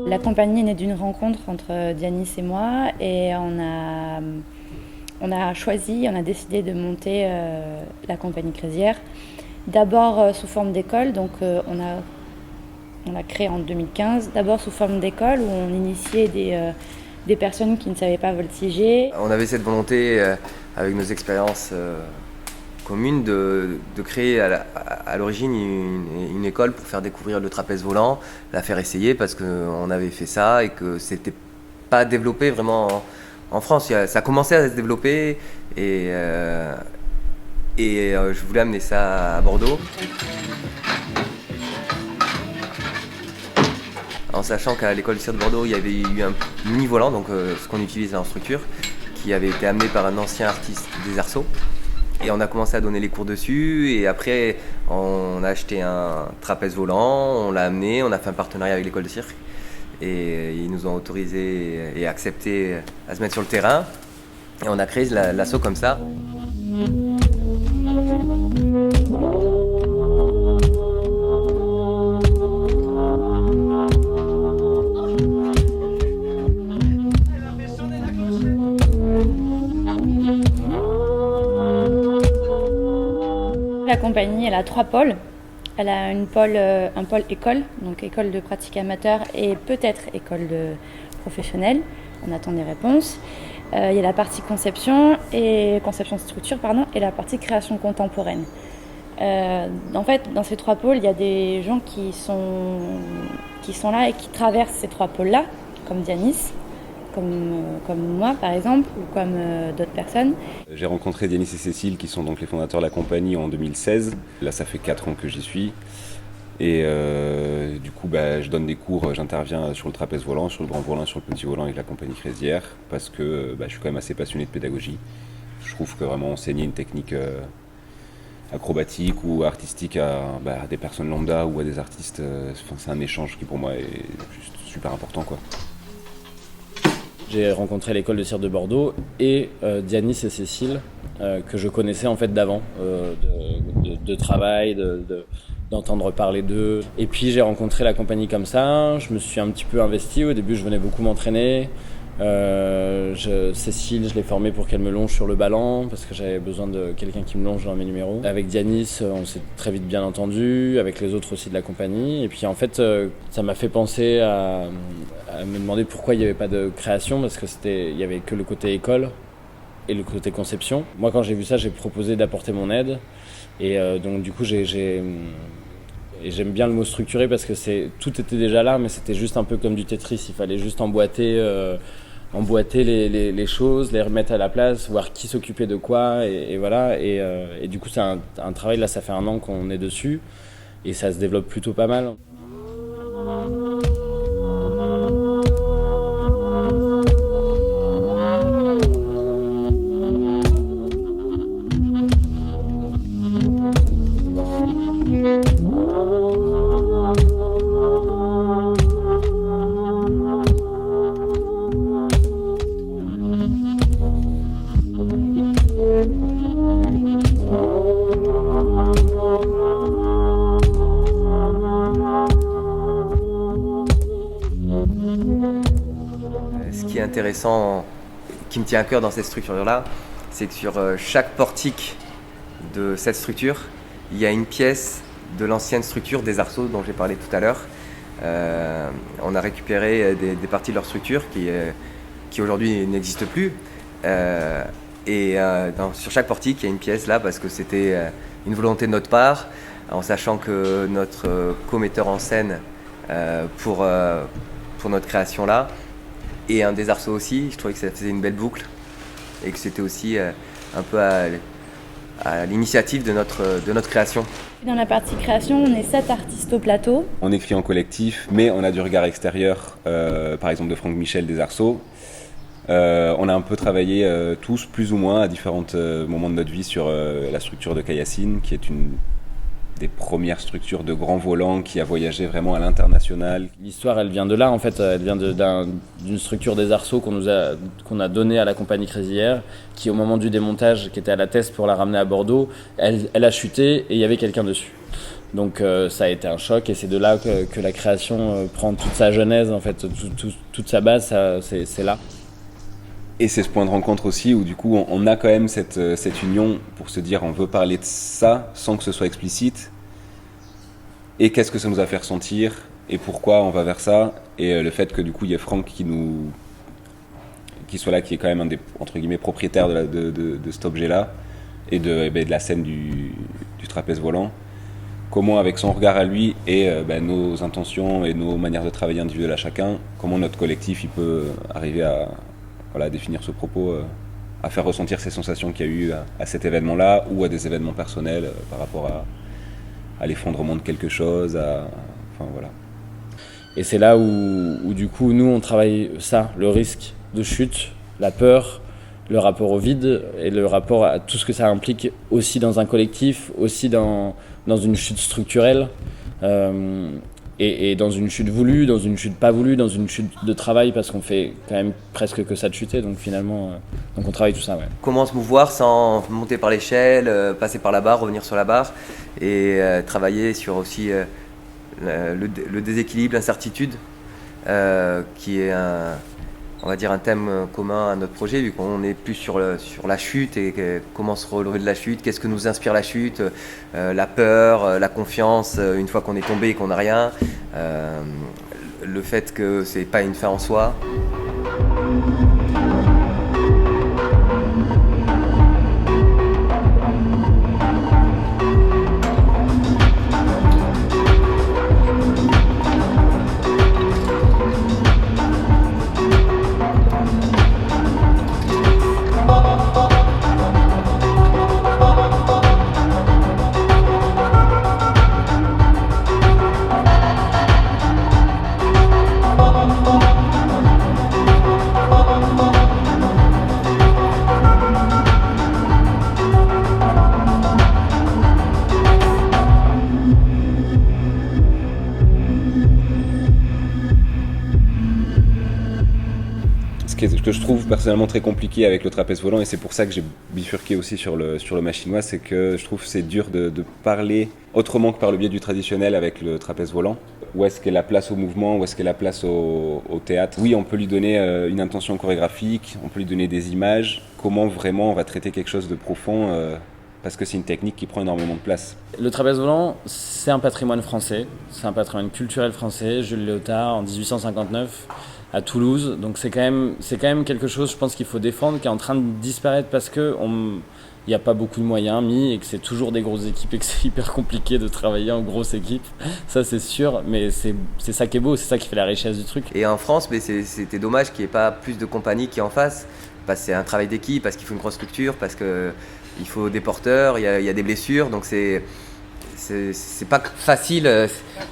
La compagnie est née d'une rencontre entre Dianis et moi et on a décidé de monter la compagnie Craisière. D'abord sous forme d'école, donc on a créé en 2015, d'abord sous forme d'école où on initiait des personnes qui ne savaient pas voltiger. On avait cette volonté, avec nos expériences communes, de créer à l'origine une école pour faire découvrir le trapèze volant, la faire essayer parce qu'on avait fait ça et que c'était pas développé vraiment en France. Ça commençait à se développer et je voulais amener ça à Bordeaux. En sachant qu'à l'école de cirque de Bordeaux, il y avait eu un mini-volant, donc ce qu'on utilisait en structure, qui avait été amené par un ancien artiste des arceaux. Et on a commencé à donner les cours dessus, et après on a acheté un trapèze volant, on l'a amené, on a fait un partenariat avec l'école de cirque, et ils nous ont autorisé et accepté à se mettre sur le terrain, et on a créé l'assaut comme ça. La compagnie, elle a 3 pôles. Elle a un pôle école, donc école de pratique amateur et peut-être école de professionnelle. On attend des réponses. Il y a la partie conception de structure, et la partie création contemporaine. En fait, dans ces 3 pôles, il y a des gens qui sont là et qui traversent ces 3 pôles-là, comme Dianis, comme moi par exemple, ou comme d'autres personnes. J'ai rencontré Dianis et Cécile qui sont donc les fondateurs de la compagnie en 2016. Là ça fait 4 ans que j'y suis. Et du coup je donne des cours, j'interviens sur le trapèze volant, sur le grand volant, sur le petit volant avec la compagnie Craisière parce que je suis quand même assez passionné de pédagogie. Je trouve que vraiment enseigner une technique acrobatique ou artistique à des personnes lambda ou à des artistes, c'est un échange qui pour moi est juste super important, quoi. J'ai rencontré l'école de cirque de Bordeaux et Dianis et Cécile que je connaissais en fait d'avant, de travail, d'entendre parler d'eux. Et puis j'ai rencontré la compagnie comme ça, je me suis un petit peu investi. Au début je venais beaucoup m'entraîner. Cécile, je l'ai formée pour qu'elle me longe sur le ballon parce que j'avais besoin de quelqu'un qui me longe dans mes numéros. Avec Dianis, on s'est très vite bien entendu, avec les autres aussi de la compagnie. Et puis en fait, ça m'a fait penser à me demander pourquoi il n'y avait pas de création parce que il y avait que le côté école et le côté conception. Moi, quand j'ai vu ça, j'ai proposé d'apporter mon aide. Et donc du coup, et j'aime bien le mot structuré parce que tout était déjà là, mais c'était juste un peu comme du Tetris. Il fallait juste emboîter les choses, les remettre à la place, voir qui s'occupait de quoi, et voilà. Et du coup, c'est un travail, là, ça fait 1 an qu'on est dessus, et ça se développe plutôt pas mal. Ce qui est intéressant, qui me tient à cœur dans cette structure-là, c'est que sur chaque portique de cette structure, il y a une pièce de l'ancienne structure des arceaux dont j'ai parlé tout à l'heure. On a récupéré des parties de leur structure qui qui aujourd'hui n'existe plus. Sur chaque portique, il y a une pièce là parce que c'était une volonté de notre part, en sachant que notre co-metteur en scène pour notre création là, et un des arceaux aussi, je trouvais que ça faisait une belle boucle et que c'était aussi un peu à l'initiative de notre création. Dans la partie création, on est 7 artistes au plateau. On écrit en collectif, mais on a du regard extérieur, par exemple de Franck Michel des Arceaux. On a un peu travaillé tous, plus ou moins, à différents moments de notre vie sur la structure de Kayassine, qui est une des premières structures de grands volants qui a voyagé vraiment à l'international. L'histoire, elle vient de là, en fait. Elle vient d'une structure des Arceaux qu'on a donnée à la compagnie Crazy Air, qui, au moment du démontage, qui était à la test pour la ramener à Bordeaux, elle a chuté et il y avait quelqu'un dessus. Donc ça a été un choc et c'est de là que la création prend toute sa genèse, en fait, toute sa base, c'est là. Et c'est ce point de rencontre aussi où du coup on a quand même cette union pour se dire on veut parler de ça sans que ce soit explicite. Et qu'est-ce que ça nous a fait ressentir et pourquoi on va vers ça. Et le fait que du coup il y ait Franck qui soit là, qui est quand même un des entre guillemets propriétaires de cet objet-là et de la scène du trapèze volant. Comment avec son regard à lui et nos intentions et nos manières de travailler individuelles à chacun, comment notre collectif il peut arriver à définir ce propos, à faire ressentir ces sensations qu'il y a eu à cet événement-là ou à des événements personnels par rapport à l'effondrement de quelque chose. Voilà. Et c'est là où du coup nous on travaille ça, le risque de chute, la peur, le rapport au vide et le rapport à tout ce que ça implique aussi dans un collectif, aussi dans une chute structurelle. Et dans une chute voulue, dans une chute pas voulue, dans une chute de travail, parce qu'on fait quand même presque que ça de chuter, donc finalement, on travaille tout ça. Ouais. Comment se mouvoir sans monter par l'échelle, passer par la barre, revenir sur la barre, et travailler sur aussi le déséquilibre, l'incertitude, qui est on va dire un thème commun à notre projet, vu qu'on est plus sur la chute et comment se relever de la chute, qu'est-ce que nous inspire la chute, la peur, la confiance une fois qu'on est tombé et qu'on n'a rien, le fait que c'est pas une fin en soi. Ce que je trouve personnellement très compliqué avec le trapèze volant, et c'est pour ça que j'ai bifurqué aussi sur le machinois, c'est que je trouve que c'est dur de parler autrement que par le biais du traditionnel avec le trapèze volant. Où est-ce qu'est la place au mouvement, où est-ce qu'est la place au théâtre. Oui, on peut lui donner une intention chorégraphique, on peut lui donner des images. Comment vraiment on va traiter quelque chose de profond parce que c'est une technique qui prend énormément de place. Le trapèze volant, c'est un patrimoine français, c'est un patrimoine culturel français. Jules Léotard, en 1859, à Toulouse. Donc c'est quand même quelque chose, je pense, qu'il faut défendre, qui est en train de disparaître parce que il n'y a pas beaucoup de moyens mis et que c'est toujours des grosses équipes et que c'est hyper compliqué de travailler en grosse équipe. Ça, c'est sûr, mais c'est ça qui est beau, c'est ça qui fait la richesse du truc. Et en France, mais c'était dommage qu'il n'y ait pas plus de compagnies qui en fassent, parce que c'est un travail d'équipe, parce qu'il faut une grosse structure, parce qu'il faut des porteurs, il y a des blessures, donc c'est pas facile,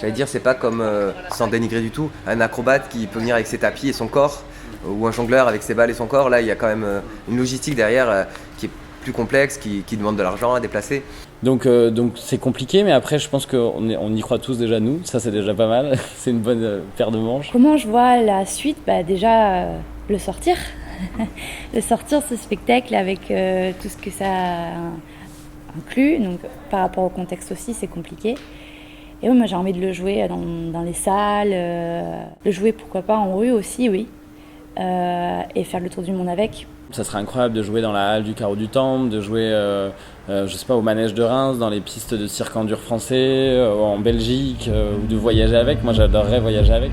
j'allais dire, c'est pas comme, sans dénigrer du tout, un acrobate qui peut venir avec ses tapis et son corps, ou un jongleur avec ses balles et son corps. Là, il y a quand même une logistique derrière qui est plus complexe, qui demande de l'argent à déplacer. Donc c'est compliqué, mais après je pense qu'on y croit tous déjà nous, ça c'est déjà pas mal, c'est une bonne paire de manches. Comment je vois la suite ? Déjà le sortir, le sortir ce spectacle avec tout ce que ça inclut, donc par rapport au contexte aussi c'est compliqué. Et oui, moi j'ai envie de le jouer dans les salles, le jouer pourquoi pas en rue aussi, oui, et faire le tour du monde avec. Ça serait incroyable de jouer dans la halle du Carreau du Temple, de jouer je sais pas, au manège de Reims, dans les pistes de cirque endure français, en Belgique, ou de voyager avec. Moi j'adorerais voyager avec.